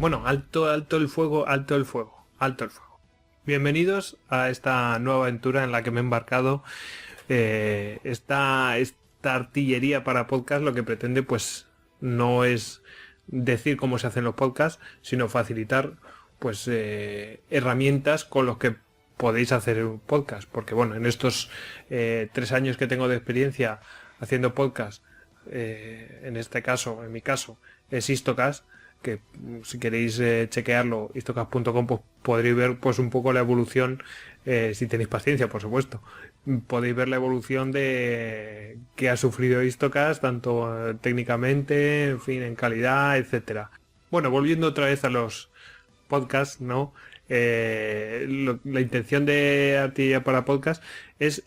Bueno, alto el fuego, alto el fuego, alto el fuego. Bienvenidos a esta nueva aventura en la que me he embarcado. Esta artillería para podcast lo que pretende pues no es decir cómo se hacen los podcasts, sino facilitar pues herramientas con los que podéis hacer un podcast. Porque bueno, en estos 3 años que tengo de experiencia haciendo podcast, en mi caso, es Istocast, que si queréis chequearlo, istocast.com, pues podréis ver pues un poco la evolución, si tenéis paciencia, por supuesto. Podéis ver la evolución de que ha sufrido Istocast, tanto técnicamente, en fin, en calidad, etcétera. Bueno, volviendo otra vez a los podcasts, ¿no? La intención de Artillería para Podcast es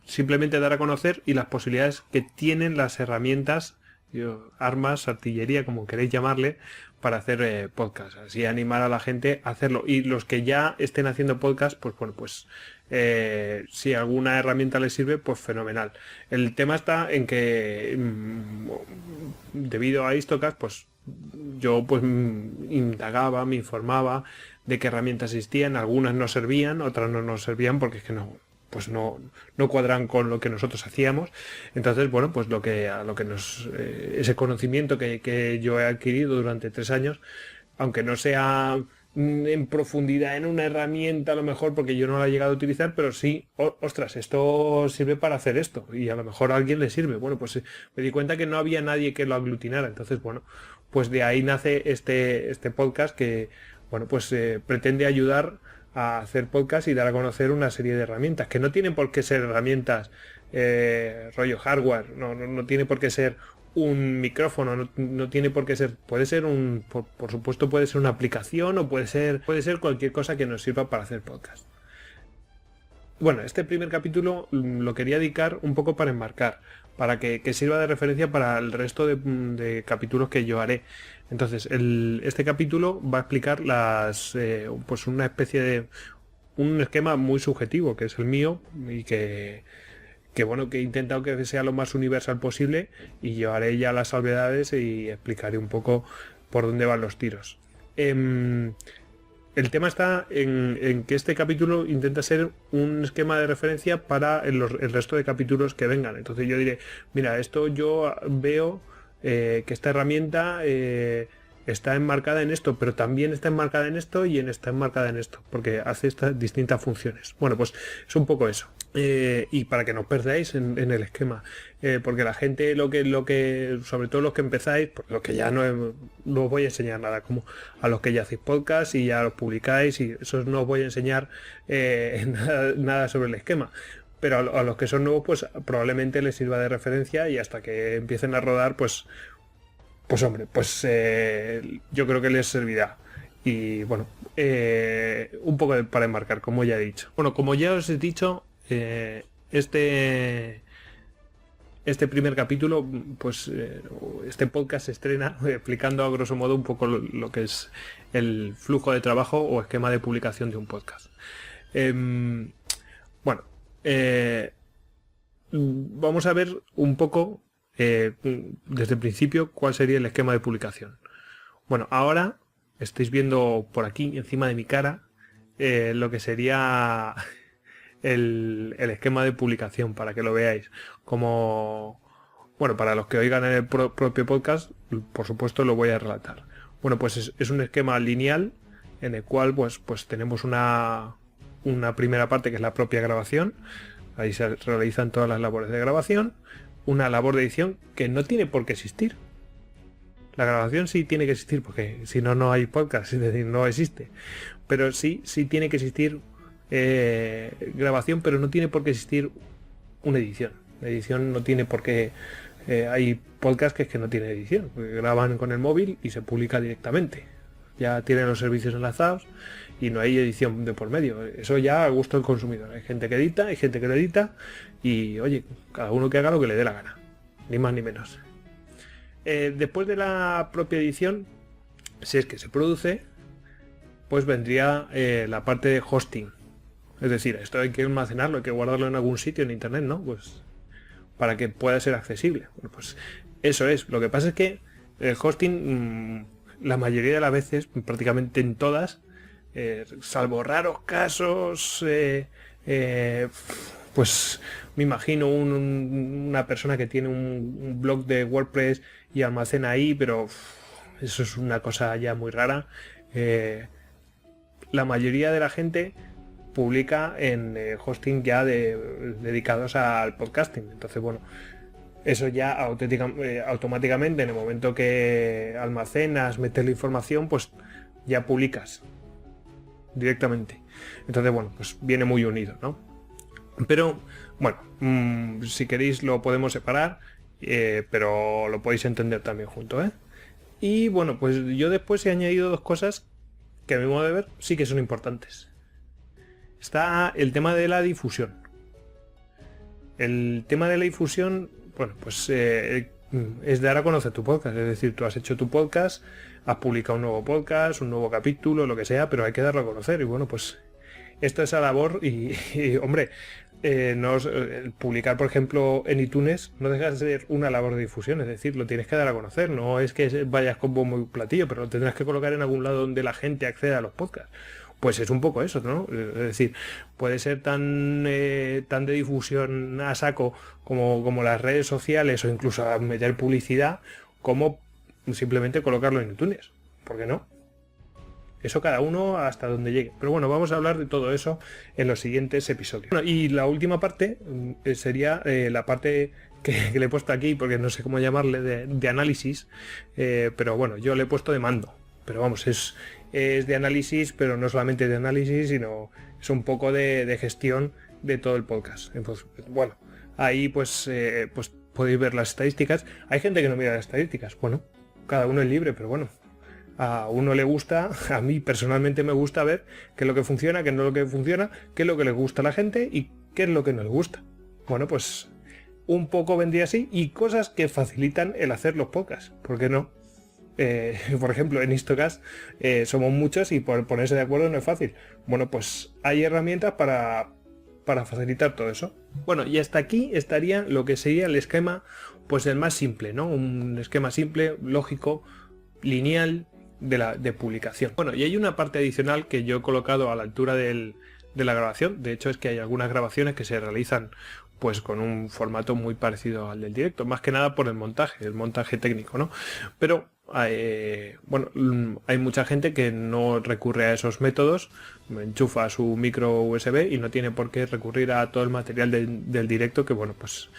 simplemente dar a conocer y las posibilidades que tienen las herramientas, armas, artillería, como queréis llamarle, para hacer podcast. Así animar a la gente a hacerlo. Y los que ya estén haciendo podcast, pues bueno, pues si alguna herramienta les sirve, pues fenomenal. El tema está en que debido a Istocast, pues yo pues indagaba, me informaba de qué herramientas existían. Algunas no servían, otras no nos servían porque es que no cuadran con lo que nosotros hacíamos. Entonces, bueno, pues ese conocimiento que yo he adquirido durante 3 años, aunque no sea en profundidad en una herramienta a lo mejor, porque yo no la he llegado a utilizar, pero sí, ostras, esto sirve para hacer esto, y a lo mejor a alguien le sirve. Bueno, pues me di cuenta que no había nadie que lo aglutinara. Entonces, bueno, pues de ahí nace este podcast que, bueno, pues pretende ayudar a hacer podcast y dar a conocer una serie de herramientas que no tienen por qué ser herramientas rollo hardware, no tiene por qué ser un micrófono, no tiene por qué ser, puede ser por supuesto puede ser una aplicación, o puede ser cualquier cosa que nos sirva para hacer podcast. Bueno, este primer capítulo lo quería dedicar un poco para enmarcar, para que sirva de referencia para el resto de capítulos que yo haré. Entonces, este capítulo va a explicar pues una especie de un esquema muy subjetivo, que es el mío, y que bueno, que he intentado que sea lo más universal posible, y yo haré ya las salvedades y explicaré un poco por dónde van los tiros. El tema está en que este capítulo intenta ser un esquema de referencia para el resto de capítulos que vengan. Entonces yo diré, mira, esto yo veo que esta herramienta está enmarcada en esto, pero también está enmarcada en esto y está enmarcada en esto, porque hace estas distintas funciones. Bueno, pues es un poco eso. Y para que no os perdáis en el esquema, porque la gente lo que sobre todo los que empezáis, porque los que ya no os voy a enseñar nada, como a los que ya hacéis podcast y ya los publicáis, y eso no os voy a enseñar nada sobre el esquema. Pero a los que son nuevos, pues probablemente les sirva de referencia, y hasta que empiecen a rodar, pues hombre, pues yo creo que les servirá. Y bueno, un poco para enmarcar, como ya he dicho. Bueno, como ya os he dicho, este primer capítulo, pues este podcast se estrena explicando a grosso modo un poco lo que es el flujo de trabajo o esquema de publicación de un podcast. Bueno, vamos a ver un poco desde el principio cuál sería el esquema de publicación. Bueno, ahora estáis viendo por aquí encima de mi cara lo que sería el esquema de publicación, para que lo veáis. Como, bueno, para los que oigan en el propio podcast, por supuesto lo voy a relatar. Bueno, pues es un esquema lineal en el cual pues tenemos una primera parte, que es la propia grabación. Ahí se realizan todas las labores de grabación. Una labor de edición que no tiene por qué existir. La grabación sí tiene que existir, porque si no, no hay podcast, es decir, no existe. Pero sí tiene que existir grabación, pero no tiene por qué existir una edición. La edición no tiene por qué. Hay podcasts que no tienen edición, porque graban con el móvil y se publica directamente. Ya tienen los servicios enlazados y no hay edición de por medio. Eso ya a gusto del consumidor. Hay gente que edita, hay gente que lo edita, y oye, cada uno que haga lo que le dé la gana, ni más ni menos. Después de la propia edición, si es que se produce, pues vendría la parte de hosting. Es decir, esto hay que almacenarlo, hay que guardarlo en algún sitio en internet, ¿no? Pues para que pueda ser accesible. Bueno, pues eso es. Lo que pasa es que el hosting la mayoría de las veces, prácticamente en todas, salvo raros casos, pues me imagino una persona que tiene un blog de WordPress y almacena ahí, pero eso es una cosa ya muy rara. La mayoría de la gente publica en hosting ya dedicados al podcasting. Entonces, bueno, eso ya automáticamente en el momento que almacenas, metes la información, pues ya publicas directamente. Entonces, bueno, pues viene muy unido, ¿no? Pero, bueno, si queréis lo podemos separar, pero lo podéis entender también junto, ¿eh? Y bueno, pues yo después he añadido 2 cosas que a mi modo de ver sí que son importantes. Está el tema de la difusión. El tema de la difusión, bueno, pues es dar a conocer tu podcast. Es decir, tú has hecho tu podcast, has publicado un nuevo podcast, un nuevo capítulo, lo que sea, pero hay que darlo a conocer. Y bueno, pues esto es a labor y hombre, publicar, por ejemplo, en iTunes no deja de ser una labor de difusión, es decir, lo tienes que dar a conocer, no es que vayas con bombo y platillo, pero lo tendrás que colocar en algún lado donde la gente acceda a los podcasts. Pues es un poco eso, ¿no? Es decir, puede ser tan de difusión a saco como las redes sociales o incluso a meter publicidad, como simplemente colocarlo en iTunes. ¿Por qué no? Eso cada uno hasta donde llegue. Pero bueno, vamos a hablar de todo eso en los siguientes episodios. Bueno, y la última parte sería la parte que le he puesto aquí, porque no sé cómo llamarle, de análisis. Pero bueno, yo le he puesto de mando. Pero vamos, es de análisis, pero no solamente de análisis, sino es un poco de gestión de todo el podcast. Entonces, bueno, ahí pues podéis ver las estadísticas. Hay gente que no mira las estadísticas. Bueno, cada uno es libre, pero bueno. A uno le gusta, a mí personalmente me gusta ver qué es lo que funciona, qué no es lo que funciona, qué es lo que le gusta a la gente y qué es lo que no le gusta. Bueno, pues un poco vendría así, y cosas que facilitan el hacer los podcasts. ¿Por qué no? Por ejemplo, en Histocast somos muchos y por ponerse de acuerdo no es fácil. Bueno, pues hay herramientas para facilitar todo eso. Bueno, y hasta aquí estaría lo que sería el esquema, pues el más simple, ¿no? Un esquema simple, lógico, lineal, de publicación. Bueno, y hay una parte adicional que yo he colocado a la altura de la grabación. De hecho, es que hay algunas grabaciones que se realizan pues con un formato muy parecido al del directo, más que nada por el montaje técnico, ¿no? Pero bueno, hay mucha gente que no recurre a esos métodos, enchufa su micro USB y no tiene por qué recurrir a todo el material del directo, que bueno, pues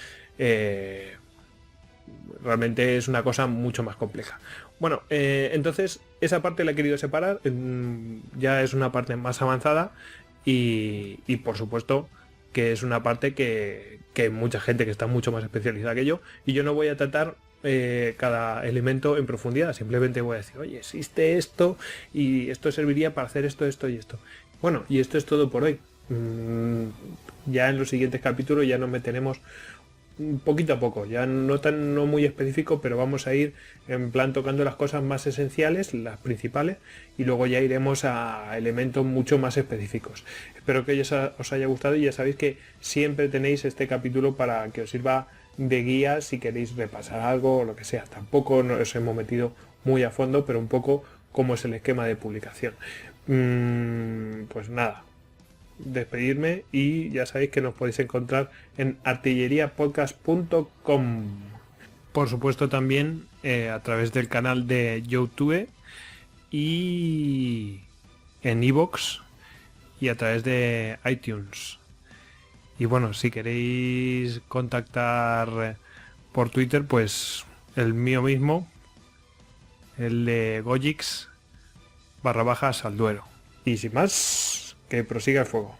realmente es una cosa mucho más compleja. Bueno, entonces esa parte la he querido separar, ya es una parte más avanzada y por supuesto que es una parte que hay mucha gente que está mucho más especializada que yo, y yo no voy a tratar cada elemento en profundidad, simplemente voy a decir, oye, existe esto y esto serviría para hacer esto, esto y esto. Bueno, y esto es todo por hoy. Ya en los siguientes capítulos ya nos meteremos poquito a poco, ya no muy específico, pero vamos a ir en plan tocando las cosas más esenciales, las principales, y luego ya iremos a elementos mucho más específicos. Espero que os haya gustado, y ya sabéis que siempre tenéis este capítulo para que os sirva de guía si queréis repasar algo o lo que sea. Tampoco nos hemos metido muy a fondo, pero un poco cómo es el esquema de publicación. Pues nada, despedirme, y ya sabéis que nos podéis encontrar en artilleriapodcast.com, por supuesto también a través del canal de YouTube y en iVoox y a través de iTunes. Y bueno, si queréis contactar por Twitter, pues el mío mismo, el de Gojix _Salduero. Y sin más, que prosiga el fuego.